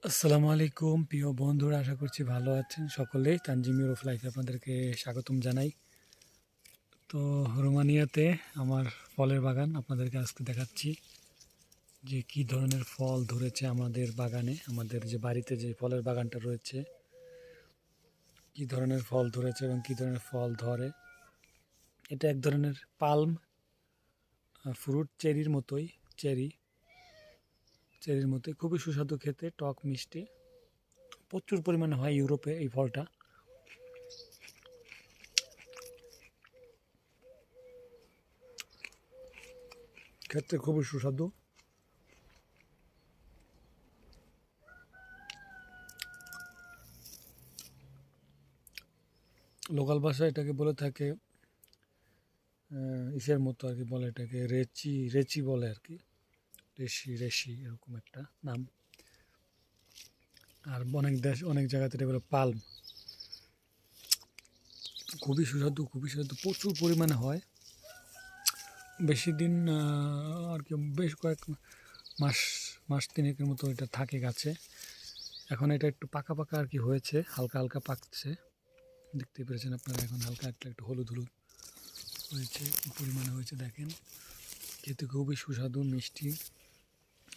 আসসালামু আলাইকুম প্রিয় বন্ধুরা, আশা করছি ভালো আছেন সকলেই। তানজিম অফ লাইফে আপনাদেরকে স্বাগতম জানাই। তো রোমানিয়াতে আমার ফলের বাগান আপনাদেরকে আজকে দেখাচ্ছি যে কি ধরনের ফল ধরেছে আমাদের বাগানে, আমাদের যে বাড়িতে যে ফলের বাগানটা রয়েছে, কি ধরনের ফল ধরেছে এবং কি ধরনের ফল ধরে। এটা এক ধরনের পাল্ম ফ্রুট, চেরির মতোই খুবই সুস্বাদু খেতে, টক মিষ্টি, প্রচুর পরিমাণে হয় ইউরোপে এই ফলটা। খেতে খুবই সুস্বাদু। লোকাল ভাষায় এটাকে বলে থাকে ইসের মতো আর কি, বলে এটাকে রেচি রেচি বলে আর কি, রেশি রেশি এরকম একটা নাম। আর অনেক জায়গাতে এটা বলে পাল্ম। খুবই সুস্বাদু প্রচুর পরিমাণে হয়। বেশি দিন আর কি, বেশ কয়েক মাস মাস তিনেকের মতো এটা থাকে গাছে। এখন এটা একটু পাকা পাকা আর কি হয়েছে, হালকা হালকা পাকছে, দেখতে পেরেছেন আপনারা। এখন হালকা একটা একটু হলুদ হলুদ হয়েছে, কি পরিমাণে হয়েছে দেখেন। খেতে খুবই সুস্বাদু মিষ্টি।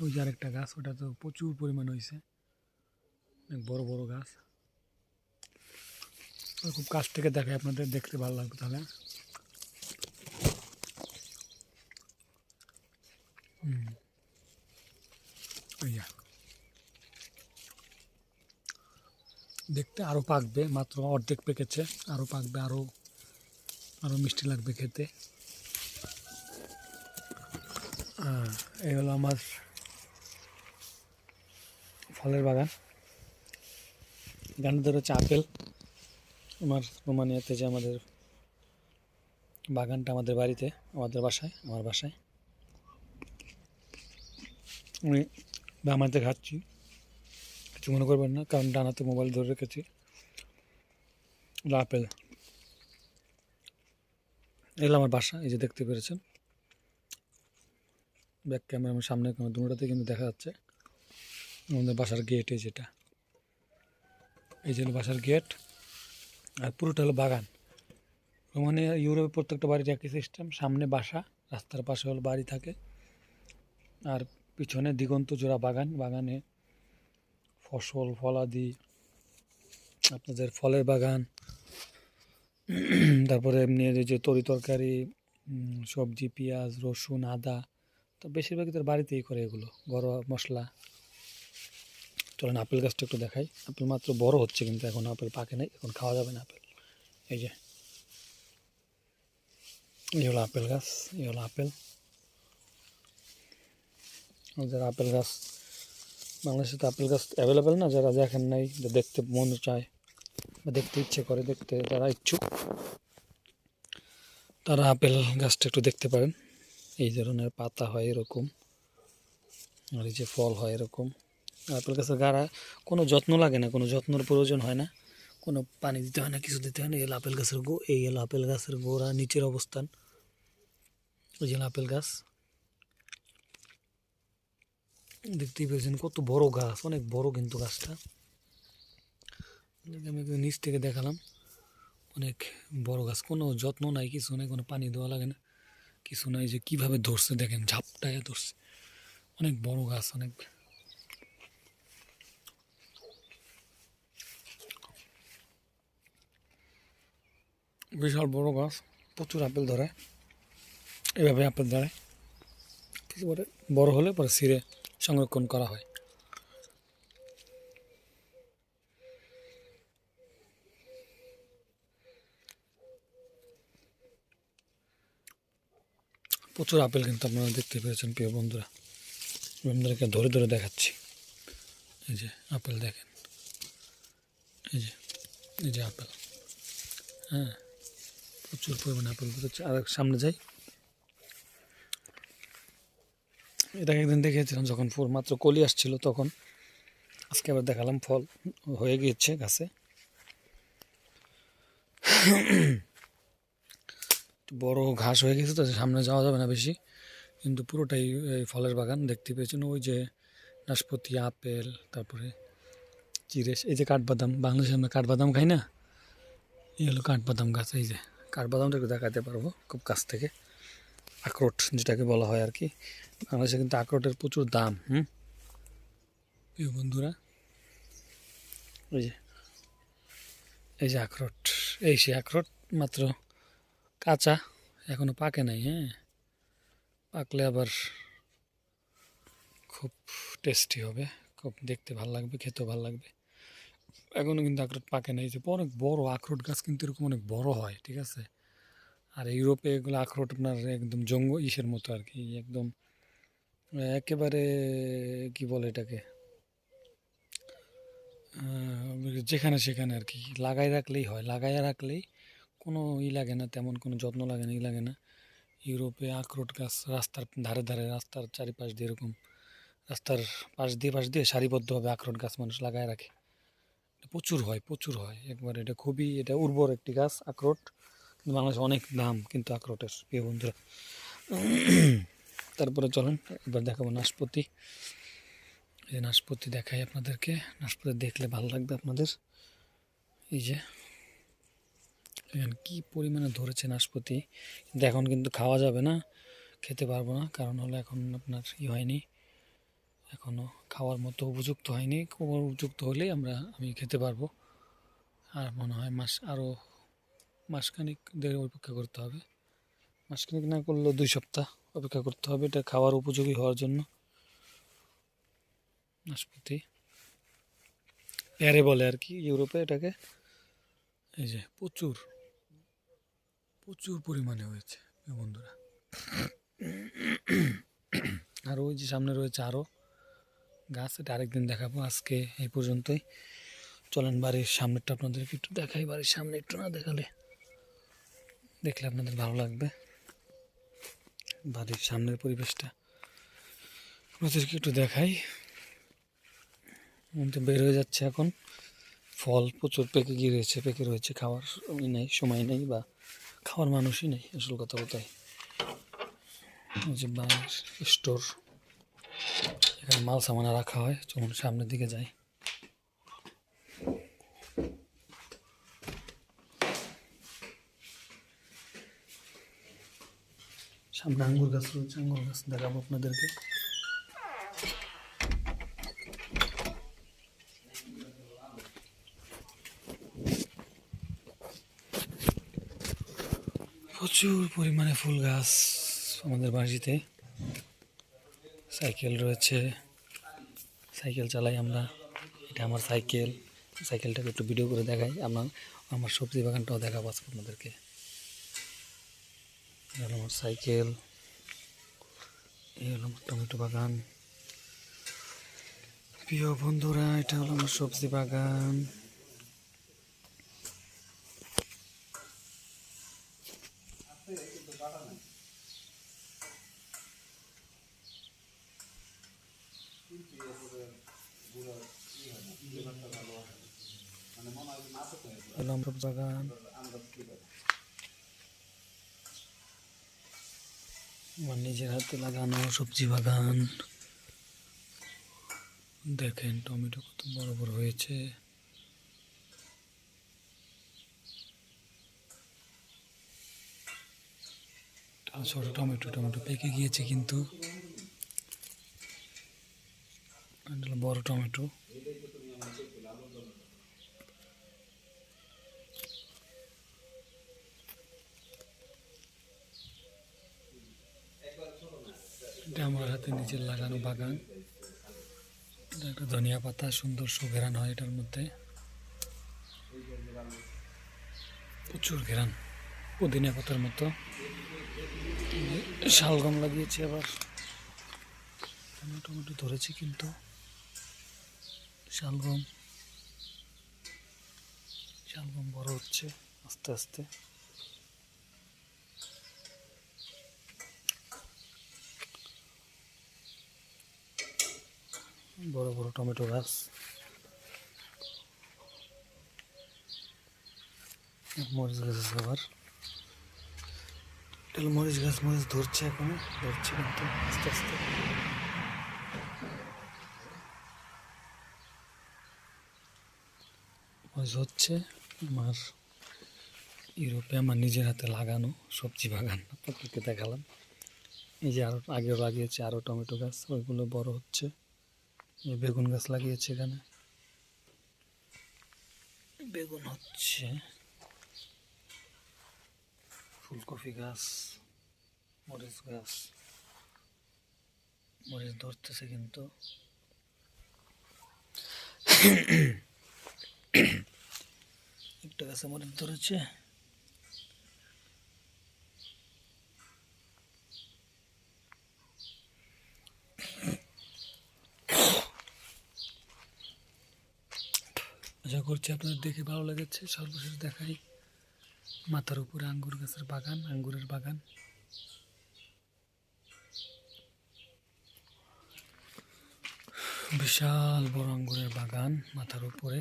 ওই যে আরেকটা গাছ, ওটা তো প্রচুর পরিমাণ হয়েছে, অনেক বড় বড় গাছ। খুব কাছ থেকে দেখে আপনাদের দেখতে ভালো লাগবে তাহলে। ইয়া দেখতে আরও পাকবে, মাত্র অর্ধেক পেকেছে, আরও পাকবে, আরও আরও মিষ্টি লাগবে খেতে। এই হলো আমার ফলের বাগান। এখানে ধরে হচ্ছে আপেল। আমার রোমানিয়াতে যে আমাদের বাগানটা, আমাদের বাড়িতে, আমার বাসায় আমি বামাতে খাচ্ছি, কিছু মনে করবেন না, কারণ ডানাতে মোবাইল ধরে রেখেছি। আপেল, এগুলো আমার বাসা, এই যে দেখতে পেরেছেন ব্যাক ক্যামেরা, আমার সামনে ক্যামেরা, দুটোতে কিন্তু দেখা যাচ্ছে আমাদের বাসার গেট। এই যে বাসার গেট, আর পুরোটা হলো বাগান। মানে ইউরোপের প্রত্যেকটা বাড়ির একই সিস্টেম, সামনে বাসা, রাস্তার পাশে হলো বাড়ি থাকে, আর পিছনে দিগন্ত জোড়া বাগান। বাগানে ফসল ফলাদি, আপনাদের ফলের বাগান, তারপরে এমনি যে তরি তরকারি, সবজি, পেঁয়াজ, রসুন, আদা, তো বেশিরভাগই তার বাড়িতেই করে এগুলো, ঘরোয়া মশলা। চলেন আপেল গাছটা একটু দেখাই। আপেল মাত্র বড় হচ্ছে, কিন্তু এখন আপেল পাকে নাই, এখন খাওয়া যাবে না আপেল। এই যে এই হলো আপেল গাছ, এই হলো আপেল। যারা আপেল গাছ, বাংলাদেশে তো আপেল গাছ অ্যাভেলেবেল না, যারা দেখেন নাই, দেখতে মন চায় বা দেখতে ইচ্ছে করে, দেখতে যারা ইচ্ছুক, তারা আপেল গাছটা একটু দেখতে পারেন। এই ধরনের পাতা হয় এরকম, আর এই যে ফল হয় এরকম। আপেল গাছের গাড়া কোনো যত্ন লাগে না, কোনো যত্নের প্রয়োজন হয় না, কোনো পানি দিতে হয় না, কিছু দিতে হয় না। এই আপেল গাছের এই হলো আপেল গাছের গোড়া, নিচের অবস্থান। ওই যে আপেল গাছ দেখতেই পেয়েছেন, কত বড় গাছ, অনেক বড় কিন্তু গাছটা। আমি নিচ থেকে দেখালাম, অনেক বড় গাছ, কোনো যত্ন নাই, কিছু নাই, কোনো পানি দেওয়া লাগে না, কিছু নাই। যে কিভাবে ধরছে দেখেন, ঝাপটায় ধরছে, অনেক বড় গাছ, অনেক। বিশাল বড় গাছ, প্রচুর আপেল ধরে, এভাবে আপেল ধরে। কিছু পরে বড় হলে পরে ছিঁড়ে সংরক্ষণ করা হয়। প্রচুর আপেল কিন্তু আপনারা দেখতে পেয়েছেন প্রিয় বন্ধুরা। বন্ধুদেরকে ধরে ধরে দেখাচ্ছি। এই যে আপেল দেখেন, এই যে এই যে আপেল, হ্যাঁ, প্রচুর পরিমাণে আপেল ধরেছে। আর সামনে যাই, এটাকে একদিন দেখেছিলাম যখন ফুল মাত্র কলি আসছিল তখন, আজকে আবার দেখালাম ফল হয়ে গিয়েছে গাছে। বড় ঘাস হয়ে গেছে তো, সামনে যাওয়া যাবে না বেশি, কিন্তু পুরোটাই এই ফলের বাগান দেখতে পেয়েছেন। ওই যে নাশপাতি, আপেল, তারপরে চিড়ে এই যে কাঠবাদাম, বাংলাদেশে আমরা কাঠবাদাম খাই না, এই হলো কাঠবাদাম গাছ। এই যে কাঠবাদামটা একটু দেখাতে পারবো খুব কাছ থেকে। আখরোট যেটাকে বলা হয় আর কি, বাংলাদেশে কিন্তু আখরোটের প্রচুর দাম। প্রিয় বন্ধুরা, এই যে এই যে আখরোট, এই সে আখরোট, মাত্র কাঁচা, এখনো পাকে নাই। হ্যাঁ, পাকলে আবার খুব টেস্টি হবে, খুব দেখতে ভালো লাগবে, খেতেও ভালো লাগবে। এখনো কিন্তু আখরোট পাকে নাই। যে অনেক বড় আখরোট গাছ কিন্তু এরকম অনেক বড় হয়, ঠিক আছে। আর ইউরোপে এগুলো আখরোট আপনার একদম ইসের মতো আর কি, একদম একেবারে কি বলে এটাকে, যেখানে সেখানে আর কি লাগাই রাখলেই হয়, লাগাইয়া রাখলেই কোনো লাগে না, তেমন কোনো যত্ন লাগে না, লাগে না। ইউরোপে আখরোট গাছ রাস্তার ধারে ধারে, রাস্তার চারিপাশ দিয়ে, এরকম রাস্তার পাশ দিয়ে সারিবদ্ধভাবে আখরোট গাছ মানুষ লাগায় রাখে। প্রচুর হয়, প্রচুর হয় একবার। এটা খুবই উর্বর একটি গাছ আখরোট। বাংলাদেশে অনেক দাম কিন্তু আখরোটের, প্রিয় বন্ধুরা। তারপরে চলেন এবার দেখাবো নাশপাতি। এই নাশপাতি দেখাই আপনাদেরকে, নাশপাতি দেখলে ভালো লাগবে আপনাদের। এই যে এখানে কী পরিমাণে ধরেছে নাশপাতি, কিন্তু এখন কিন্তু খাওয়া যাবে না, খেতে পারবো না, কারণ হলো এখন আপনার হয়নি, এখনও খাওয়ার মতো উপযুক্ত হয়নি। উপযুক্ত হলেই আমি খেতে পারবো। আর মনে হয় আরও মাসখানিক অপেক্ষা করতে হবে, মাসখানিক না করলেও 2 সপ্তাহ অপেক্ষা করতে হবে এটা খাওয়ার উপযোগী হওয়ার জন্য। নাশপাতি পেয়ারে বলে আর কি ইউরোপে এটাকে। এই যে প্রচুর প্রচুর পরিমাণে হয়েছে বন্ধুরা। আর ওই যে সামনে রয়েছে আরও গাছ, এটা আরেকদিন দেখাবো, আজকে এই পর্যন্তই। চলেন বাড়ির সামনেরটা আপনাদেরকে একটু দেখাই। বাড়ির সামনে একটু না দেখলে আপনাদের ভালো লাগবে। বাড়ির সামনের পরিবেশটা আপনাদেরকে একটু দেখাই। বের হয়ে যাচ্ছে এখন, ফল প্রচুর পেকে রয়েছে, খাওয়ার সময় নেই বা খাওয়ার মানুষই নেই, আসল কথা কোথায়। যে বাড়ির স্টোর, এখানে মাল সামানা রাখা হয়। চলুন সামনের দিকে যাই। সামনে আঙ্গুর গাছ রয়েছে, আঙ্গুর গাছ দেখাবো আপনাদেরকে। প্রচুর পরিমাণে ফুল গাছ আমাদের বাড়িতে। সাইকেল রয়েছে, সাইকেল চালাই আমরা, এটা আমার সাইকেল। সাইকেলটাকে একটু ভিডিও করে দেখাই। আমার সবজি বাগানটাও দেখাবো আজকে আপনাদেরকে। আমার সাইকেল, এই হলো আমার টমেটো বাগান। প্রিয় বন্ধুরা, এটা হলো আমার সবজি বাগান। বাগান আমার নিজের হাতে লাগানো সবজি বাগান। দেখেন টমেটো কত বড় বড় হয়েছে। ছোট টমেটো পেকে গিয়েছে, কিন্তু বড় টমেটো। এটা আমার হাতে নিজের লাগানো বাগান। এটা একটা ধনিয়া পাতা, সুন্দর সুঘেরান হয় এটার মধ্যে, প্রচুর ঘেরান, পুদিনা পাতার মতো। শালগম লাগিয়েছি আবার, টমেটো ধরেছি, কিন্তু শালগম বড় হচ্ছে আস্তে আস্তে। বড় বড় টমেটো গাছ, মরিচ গাছ আছে আবার। মরিচ গাছ ধরছে, এখন ধরছে কিন্তু আস্তে আস্তে। হচ্ছে আমার ইউরোপে আমার নিজের হাতে লাগানো সবজি বাগান আপনাদেরকে দেখালাম। এই যে আরও আগেও লাগিয়েছে আরও টমেটো গাছ, ওইগুলো বড় হচ্ছে। এই বেগুন গাছ লাগিয়েছে, এখানে বেগুন হচ্ছে, ফুলকপি গাছ, মরিচ গাছ, মরিচ ধরতেছে কিন্তু একটা গাছে মরিচ ধরেছে। আশা করছি আপনাদের দেখে ভালো লেগেছে। সর্বশেষ দেখাই মাথার উপরে আঙ্গুর গাছের বাগান, আঙ্গুরের বাগান। বিশাল বড় আঙ্গুরের বাগান, মাথার উপরে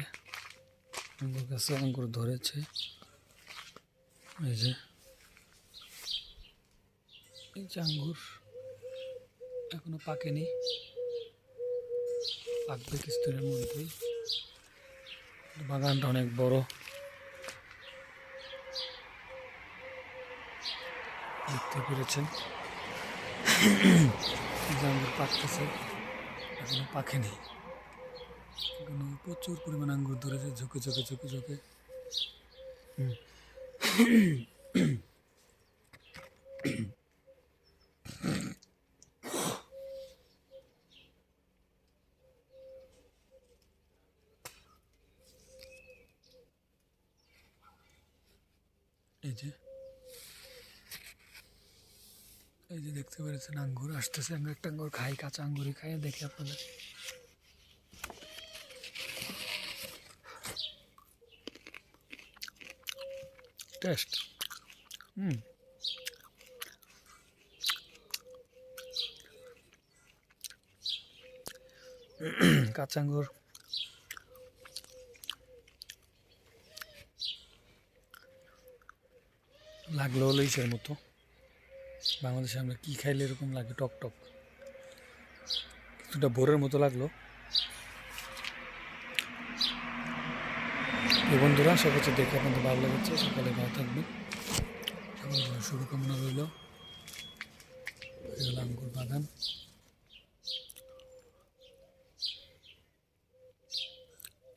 আঙ্গুর গাছে আঙ্গুর ধরেছে। এই যে আঙ্গুর এখনো পাকেনি, পাকবে কিছুদিনের মধ্যেই। বাগানটা অনেক বড়, দেখতে পেরেছেন। আঙ্গুর পাকতেছে, এখনো পাকেনি, এখনো প্রচুর পরিমাণ আঙ্গুর ধরেছে, ঝুঁকে ঝুঁকে ঝুঁকে ঝুঁকে। এই যে দেখতে পেরেছেন আঙ্গুর আসতেছে। আমরা একটা আঙ্গুর খাই, কাঁচা আঙ্গুরই খাই, দেখি আপনাদের। টেস্ট কাঁচা আঙ্গুর লাগলো হলো ইসের মতো। বাংলাদেশে আমরা কি খাইলে এরকম লাগে, টক টক, কিছুটা বোরের মতো লাগলো। বন্ধুরা, সব কিছু দেখে আপনাদের ভালো লেগেছে। সকালে ভালো থাকবেন, শুভকামনা রইল। আঙ্গুর বাগান।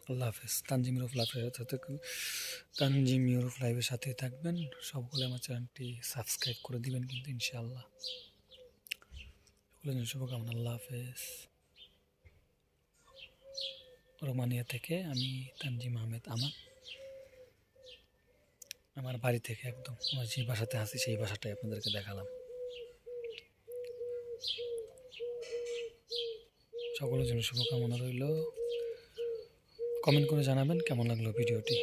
আল্লাহ হাফেজ। তানজিম ইউরোপ লাইভের সাথে তানজিম ইউরোপ লাইভের সাথেই থাকবেন। সকলে আমার চ্যানেলটি সাবস্ক্রাইব করে দিবেন কিন্তু, ইনশাআল্লাহ। সকলের জন্য শুভকামনা। আল্লাহ হাফেজ। রোমানিয়া থেকে আমি তানজিম আহমেদ আমার বাড়ি থেকে একদম আমার যে বাসাতে আছি সেই বাসাটাই আপনাদেরকে দেখালাম। সকলের জন্য শুভকামনা রইল। কমেন্ট করে জানাবেন কেমন লাগলো ভিডিওটি।